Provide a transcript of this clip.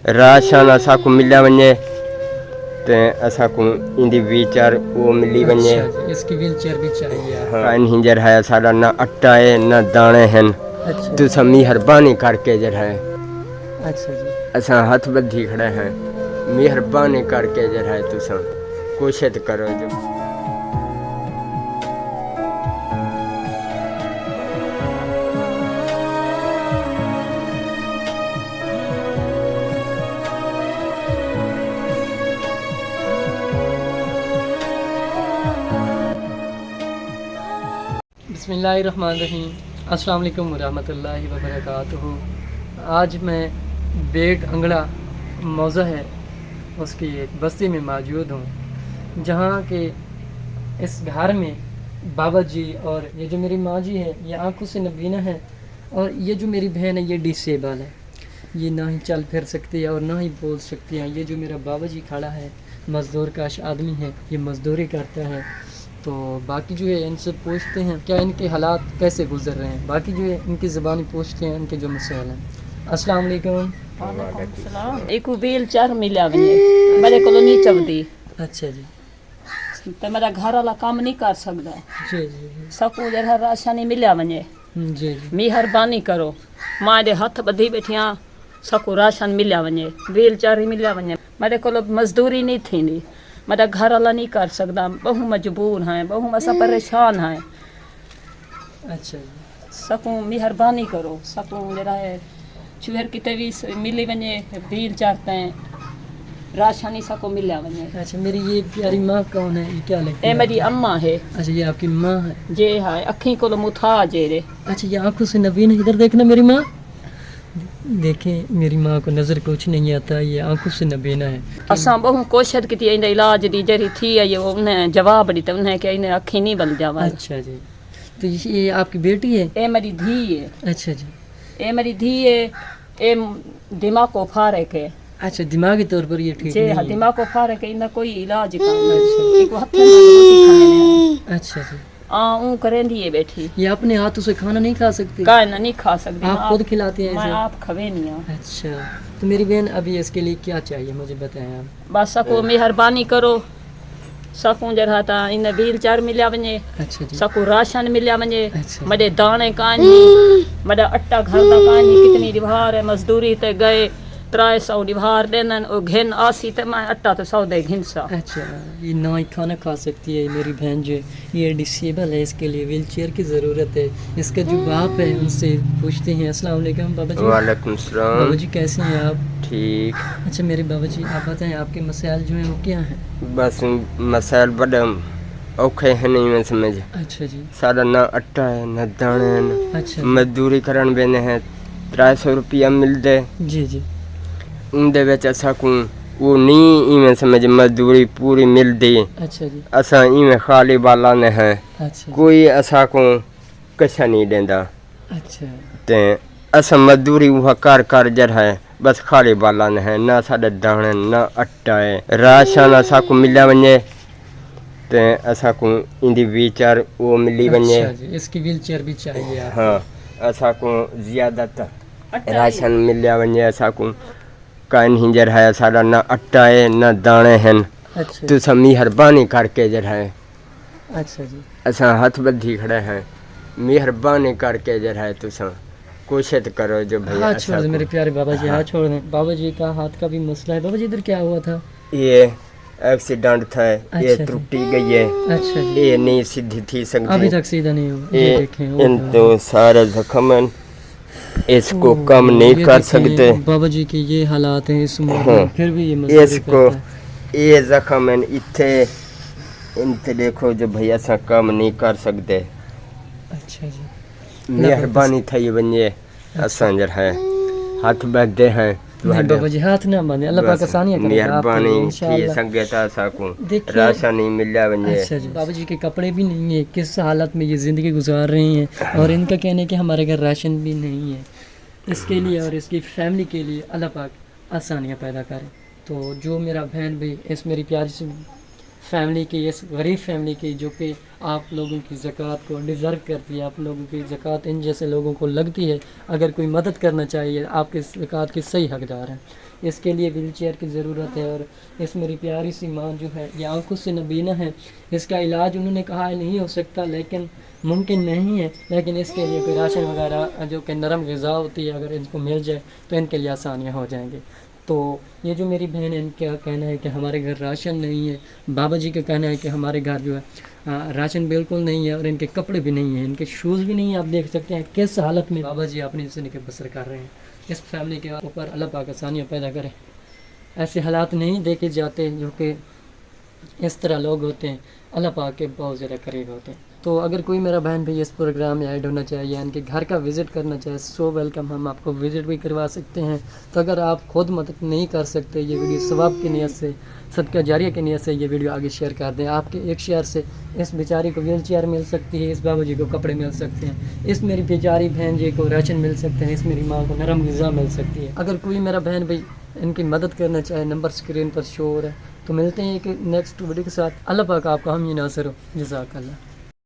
Ration असांखे मिलिया वञे त असांखे इंदी व्हीलचेयर वो मिली वञे। अच्छा, इसकी व्हीलचेयर भी चाहिए। हाँ हिंजर है सारा ना आटा है ना दाने हैं। अच्छा तुसा मेहरबानी करके जर है अच्छा जी, असां हथ बधी खड़े हैं, मेहरबानी करके जर है तुसा कोशिश करो जो। बिस्मिल्लाहिर्रहमानिर्रहीम, अस्सलाम वालेकुम वरहमतुल्लाहि वबरकातुहू। आज मैं बेट अंगड़ा मौज़ा है उसकी एक बस्ती में मौजूद हूँ, जहाँ के इस घर में बाबा जी और ये जो मेरी माँ जी है ये आंखों से नबीना है, और ये जो मेरी बहन है ये डिसेबल है, ये ना ही चल फिर सकती है और ना ही बोल सकती है। ये जो मेरा बाबा जी खड़ा है मज़दूर काश आदमी है, ये मज़दूरी करता है। तो बाकी जो है इनसे पूछते हैं क्या इनके हालात कैसे गुजर रहे हैं, बाकी जो है इनकी ज़बानी पूछते हैं इनके जो मसाइल हैं। अस्सलाम वालेकुम। एक व्हील चेयर मिलिया वञे, मेरे को नहीं चवदी। अच्छा जी, तो मेरा घर वाला काम नहीं कर सकता, जी जी सबको जरा राशन ही मिलिया वञे। जी जी, मेहरबानी करो, मां दे हथ बधी बैठिया, सबको राशन मिलिया वञे, व्हील चेयर ही मिलिया वञे। मेरे को मजदूरी नहीं थींदी, मेरा घर वाला नहीं कर सकता, बहु मजबूर हैं, बहु असां परेशान हैं। अच्छा जी, सबको मेहरबानी करो, सबको जरा है चूहर किते भी मिली वञे व्हील चेयर तैं राशन ही सबको मिलिया वञे। अच्छा मेरी ये प्यारी माँ कौन है, ये क्या लगती ए है? मेरी अम्मा है, अच्छा ये आपकी माँ है। जे है अखी को मुथा जे रे। अच्छा ये आंखों से नबीन है, इधर देखना मेरी माँ, देखें मेरी माँ को नज़र कुछ नहीं आता, ये आंखों से नबीना है। असां बहु कोशिश की इन इलाज दी जरी थी है, ये उन्हें जवाब दी तो उन्हें कि इन्हें अखी नहीं बन जावा। अच्छा जी, तो ये आपकी बेटी है? ए मेरी धी है। अच्छा जी, ए मेरी धी है, ए दिमाग को फारक है। अच्छा दिमागी तौर पर ये ठीक जे नहीं है। दिमाग को फारक है, इन्हें कोई इलाज नहीं, इनको हथ में रोटी खाने अच्छा जी, ऊ करेंदी है बैठी, ये अपने हाथों से खाना नहीं खा सकती? का नहीं खा सकती, आप खुद खिलाते हैं मैं इसे? आप खवे नहीं हूं। अच्छा तो मेरी बहन अभी इसके लिए क्या चाहिए मुझे बताएं आप। बस सबको मेहरबानी करो, सबको जरा था इन व्हील चेयर मिलिया वञे, अच्छा जी, सबको राशन मिलिया वञे। अच्छा। मडे दाने कानी, मडा अट्टा घर दा कानी, कितनी दिवार है मजदूरी ते गए 300 दिवार देनन ओ घिन आसी ते मैं अट्टा तो 100 दे घिनसा। अच्छा ये ना ही खाना खा सकती है मेरी बहन, जो ये डिसेबल है, इसके लिए व्हील चेयर की ज़रूरत है। इसका जो बाप है उनसे पूछते हैं। अस्सलाम वालेकुम बाबा जी। वालेकुम सलाम। बाबा जी कैसे हैं आप? ठीक। अच्छा मेरे बाबा जी आप बताएं आपके मसाइल जो हैं वो क्या हैं? बस मसाइल बड़े औखे हैं नहीं में समझ। अच्छा जी, सारा ना आटा है ना दाने हैं। अच्छा मजदूरी करन बेने हैं 300 रुपया मिलदे, जी जी, उनदे विच असांकू वो नहीं इवें समझ मजदूरी पूरी मिलदी। अच्छा जी, असां इवें खाली बाला ने हैं, अच्छा कोई असांकू कछ नहीं देंदा, अच्छा ते असां मजदूरी वह कर जर है बस खाली बाला ने हैं, ना साडे दाने ना आटा है। राशन असांकू मिलिया वञे ते असांकू इंदी व्हीलचेयर वो मिली वञे। अच्छा जी, इसकी व्हील चेयर भी चाहिए आप? हाँ असांकू ज़्यादातर राशन मिलिया वञे, असांकू काइन हिंजर है सारा ना आटा है ना दाने हैं। अच्छा तुसा मेहरबानी करके जर है अच्छा जी, असां हथ बधी खड़े हैं, मेहरबानी करके जर है तुसा कोशिश करो जो भैया। हाथ छोड़ दे मेरे प्यारे बाबा जी, हाथ छोड़ दें। बाबा जी का हाथ का भी मसला है। बाबा जी इधर क्या हुआ था? ये एक्सीडेंट था, ये अच्छा जी। टूटी गई है, अच्छा जी, ये नहीं सीधी थी अभी सकती, तक सीधा नहीं हुआ। ये देखें इन तो सारे जख्म हैं, इसको कम नहीं ये कर देखें, सकते। बाबा जी के ये हालात हैं इस उम्र हाँ। में, फिर भी ये मजदूरी इसको करता है। ये जख्म हैं इत्थे, इनते देखो जो भैया सा कम नहीं कर सकते। अच्छा जी, मेहरबानी थी वञे, असां जर है हाथ बधे हैं नहीं बाबा जी हाथ ना माने, अल्लाह पाक आसानियां करेगा आपके लिए मेहरबानी की इंशाअल्लाह। संगे ता असांकू देखिए- राशन नहीं मिलिया वञे। अच्छा जी, बाबा जी के कपड़े भी नहीं है, किस हालत में ये ज़िंदगी गुजार रही हैं, और इनका कहना है कि हमारे घर राशन भी नहीं है। इसके लिए और इसकी फैमिली के लिए अल्लाह पाक आसानियाँ पैदा करे। तो जो मेरा बहन भी इस मेरी प्यारी सी फैमिली की, इस गरीब फैमिली की जो कि आप लोगों की ज़कात को डिज़र्व करती है, आप लोगों की ज़कात इन जैसे लोगों को लगती है, अगर कोई मदद करना चाहिए आपके ज़कात के सही हकदार हैं। اس کے لیے ویل چیئر کی ضرورت ہے، اور اس میری پیاری سی ماں جو ہے یہ آنکھوں سے نبینا ہے، اس کا علاج انہوں نے کہا ہے نہیں ہو سکتا، لیکن ممکن نہیں ہے، لیکن اس کے لیے کوئی راشن وغیرہ جو کہ نرم غذا ہوتی ہے اگر ان کو مل جائے تو ان کے لیے آسانیاں ہو جائیں گی۔ تو یہ جو میری بہن ہے ان کا کہنا ہے کہ ہمارے گھر راشن نہیں ہے، بابا جی کا کہنا ہے کہ ہمارے گھر جو ہے راشن بالکل نہیں ہے، اور ان کے کپڑے بھی نہیں ہیں، ان کے شوز بھی نہیں ہیں۔ آپ دیکھ سکتے ہیں کس حالت میں بابا جی اپنی زندگی بسر کر رہے ہیں۔ اس فیملی کے اوپر اللہ پاک آسانیاں پیدا کرے۔ ایسے حالات نہیں دیکھے جاتے جو کہ اس طرح لوگ ہوتے ہیں، اللہ پاک کے بہت زیادہ قریب ہوتے ہیں۔ تو اگر کوئی میرا بہن بھی اس پروگرام میں ایڈ ہونا چاہیے، ان کے گھر کا وزٹ کرنا چاہے، سو ویلکم، ہم آپ کو وزٹ بھی کروا سکتے ہیں۔ تو اگر آپ خود مدد نہیں کر سکتے، یہ ویڈیو ثواب کی نیت سے، صدقہ جاریہ کی نیت سے یہ ویڈیو آگے شیئر کر دیں۔ آپ کے ایک شیئر سے اس بیچاری کو ویل چیئر مل سکتی ہے، اس بابا جی کو کپڑے مل سکتے ہیں، اس میری بیچاری بہن جی کو راشن مل سکتے ہیں، اس میری ماں کو نرم غذا مل سکتی ہے۔ اگر کوئی میرا بہن بھائی ان کی مدد کرنا چاہے، نمبر اسکرین پر شو ہو رہا ہے۔ تو ملتے ہیں ایک نیکسٹ ویڈیو کے ساتھ۔ اللہ پاک آپ کو ہم یہ ناصر ہو۔ جزاک اللہ۔